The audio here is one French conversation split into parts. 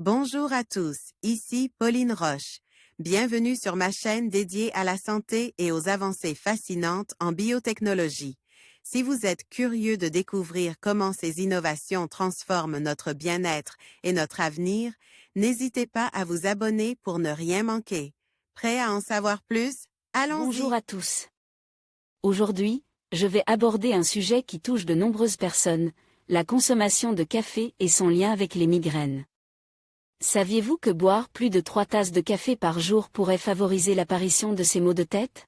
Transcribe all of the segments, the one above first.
Bonjour à tous, ici Pauline Roche. Bienvenue sur ma chaîne dédiée à la santé et aux avancées fascinantes en biotechnologie. Si vous êtes curieux de découvrir comment ces innovations transforment notre bien-être et notre avenir, n'hésitez pas à vous abonner pour ne rien manquer. Prêt à en savoir plus? Bonjour Allons-y! à tous. Aujourd'hui, je vais aborder un sujet qui touche de nombreuses personnes, la consommation de café et son lien avec les migraines. Saviez-vous que boire plus de 3 tasses de café par jour pourrait favoriser l'apparition de ces maux de tête?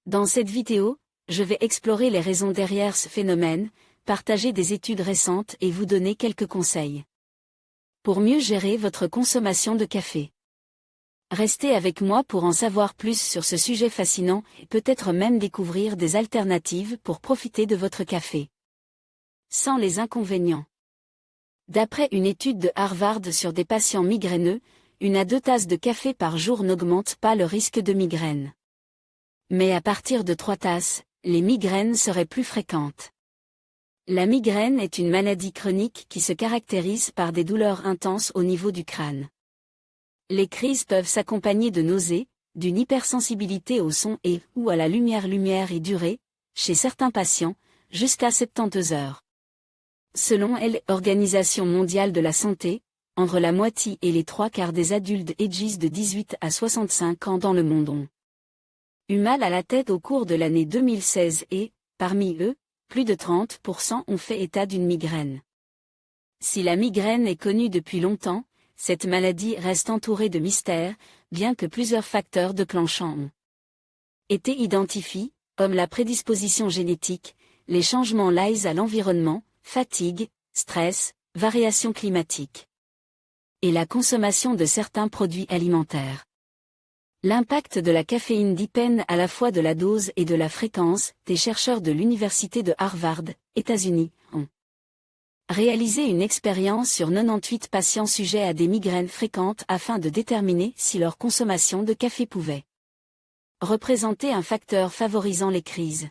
Dans cette vidéo, je vais explorer les raisons derrière ce phénomène, partager des études récentes et vous donner quelques conseils pour mieux gérer votre consommation de café. Restez avec moi pour en savoir plus sur ce sujet fascinant et peut-être même découvrir des alternatives pour profiter de votre café. Sans les inconvénients. D'après une étude de Harvard sur des patients migraineux, 1 à 2 tasses de café par jour n'augmente pas le risque de migraine. Mais à partir de 3 tasses, les migraines seraient plus fréquentes. La migraine est une maladie chronique qui se caractérise par des douleurs intenses au niveau du crâne. Les crises peuvent s'accompagner de nausées, d'une hypersensibilité au son et ou à la lumière et durer, chez certains patients, jusqu'à 72 heures. Selon l'Organisation mondiale de la santé, entre la moitié et les 3/4 des adultes âgés de 18 à 65 ans dans le monde ont eu mal à la tête au cours de l'année 2016 et, parmi eux, plus de 30% ont fait état d'une migraine. Si la migraine est connue depuis longtemps, cette maladie reste entourée de mystères, bien que plusieurs facteurs déclenchants ont été identifiés, comme la prédisposition génétique, les changements liés à l'environnement, fatigue, stress, variations climatiques et la consommation de certains produits alimentaires. L'impact de la caféine dépend à la fois de la dose et de la fréquence. Des chercheurs de l'Université de Harvard, États-Unis, ont réalisé une expérience sur 98 patients sujets à des migraines fréquentes afin de déterminer si leur consommation de café pouvait représenter un facteur favorisant les crises.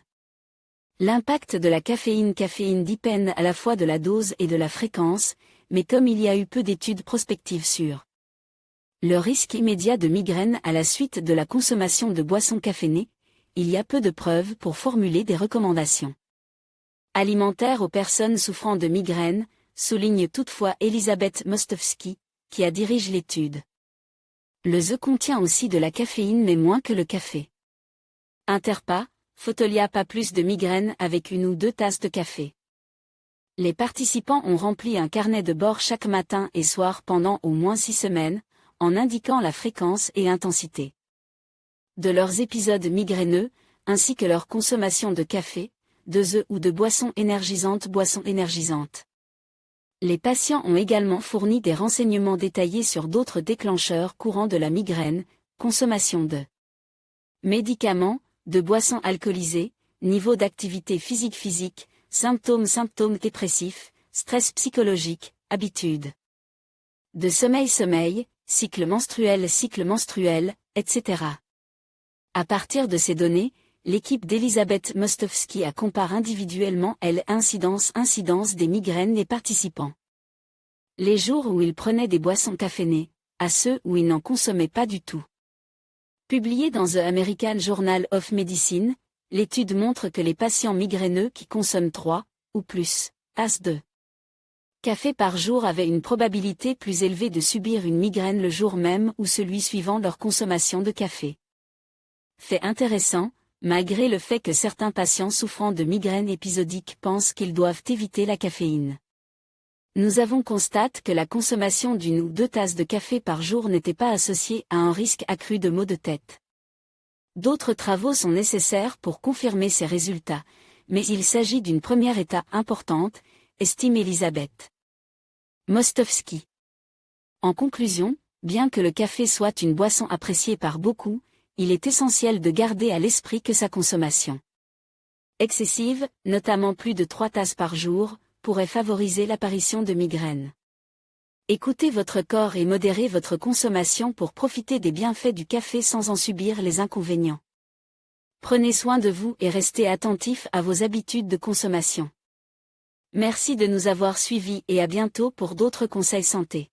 L'impact de la caféine dépend à la fois de la dose et de la fréquence, mais comme il y a eu peu d'études prospectives sur le risque immédiat de migraine à la suite de la consommation de boissons caféinées, il y a peu de preuves pour formuler des recommandations alimentaires aux personnes souffrant de migraine, souligne toutefois Elisabeth Mostowski, qui a dirigé l'étude. Le œuf contient aussi de la caféine mais moins que le café. Interpas, Fotolia pas plus de migraine avec 1 ou 2 tasses de café. Les participants ont rempli un carnet de bord chaque matin et soir pendant au moins 6 semaines, en indiquant la fréquence et intensité de leurs épisodes migraineux, ainsi que leur consommation de café, de œufs ou de boissons énergisantes. Les patients ont également fourni des renseignements détaillés sur d'autres déclencheurs courants de la migraine, consommation de médicaments, de boissons alcoolisées, niveau d'activité physique, symptômes dépressifs, stress psychologique, habitudes de sommeil, cycle menstruel, etc. À partir de ces données, l'équipe d'Elisabeth Mostowski a comparé individuellement l'incidence des migraines des participants. Les jours où ils prenaient des boissons caféinées, à ceux où ils n'en consommaient pas du tout. Publiée dans The American Journal of Medicine, l'étude montre que les patients migraineux qui consomment 3, ou plus, tasses de café par jour avaient une probabilité plus élevée de subir une migraine le jour même ou celui suivant leur consommation de café. Fait intéressant, malgré le fait que certains patients souffrant de migraines épisodiques pensent qu'ils doivent éviter la caféine. Nous avons constaté que la consommation d'1 ou 2 tasses de café par jour n'était pas associée à un risque accru de maux de tête. D'autres travaux sont nécessaires pour confirmer ces résultats, mais il s'agit d'une première étape importante, estime Elisabeth Mostowski. En conclusion, bien que le café soit une boisson appréciée par beaucoup, il est essentiel de garder à l'esprit que sa consommation excessive, notamment plus de 3 tasses par jour, pourrait favoriser l'apparition de migraines. Écoutez votre corps et modérez votre consommation pour profiter des bienfaits du café sans en subir les inconvénients. Prenez soin de vous et restez attentifs à vos habitudes de consommation. Merci de nous avoir suivis et à bientôt pour d'autres conseils santé.